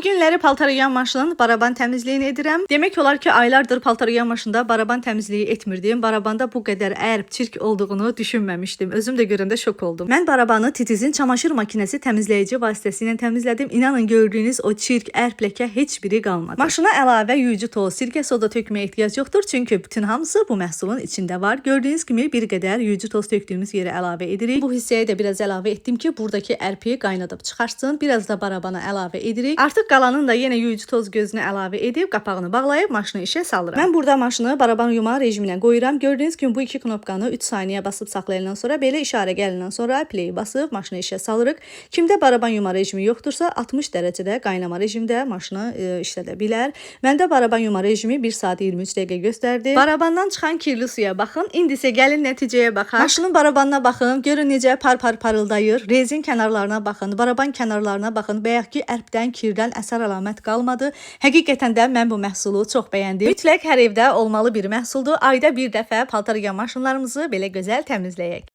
günləri paltar yuyan maşının baraban təmizliyini edirəm. Demək olar ki, aylardır paltar yuyan maşında baraban təmizliyi etmirdim. Barabanda bu qədər ərb, çirk olduğunu düşünməmişdim. Özüm də görəndə şok oldum. Mən barabanı Titizin çamaşır makinesi təmizləyici vasitəsilə təmizlədim. İnanın gördüyünüz o çirk, ərb, ləkə heç biri qalmadı. Maşına əlavə yuyucu toz, sirkə, soda tökməyə ehtiyac yoxdur. Çünki bütün hamısı bu məhsulun içində var. Gördüyünüz kimi bir qədər yuyucu toz tökdüyümüz yerə əlavə edirik. Bu hissəyə də biraz əlavə etdim ki, buradakı ərpi qaynadıb çıxarsın. Biraz da barabana əlavə edirik. Artıq qalanını da yenə yuyucu toz gözünə əlavə edib qapağını bağlayıb maşını işə salıram. Mən burada maşını baraban yuma rejiminə qoyuram. Gördüyünüz kimi bu iki knopkanı 3 saniyə basıb saxlayandan sonra belə işarə gələndən sonra play basıb maşını işə salırıq. Kimdə baraban yuma rejimi yoxdursa 60 dərəcədə qaynama rejimdə maşını işlədə bilər. Məndə baraban yuma rejimi 1 saat 23 dəqiqə göstərdi. Barabandan çıxan kirli suya baxın. İndi isə gəlin nəticəyə baxaq. Maşının barabanına baxın. Görün necə par-par parıldayır. Rezin kənarlarına baxın. Baraban kənarlarına baxın. Bayaq ki, ərbdən, kirdən əsər əlamət qalmadı. Həqiqətən də mən bu məhsulu çox bəyəndim. Mütləq hər evdə olmalı bir məhsuldur. Ayda bir dəfə paltar yuyan maşınlarımızı belə gözəl təmizləyək.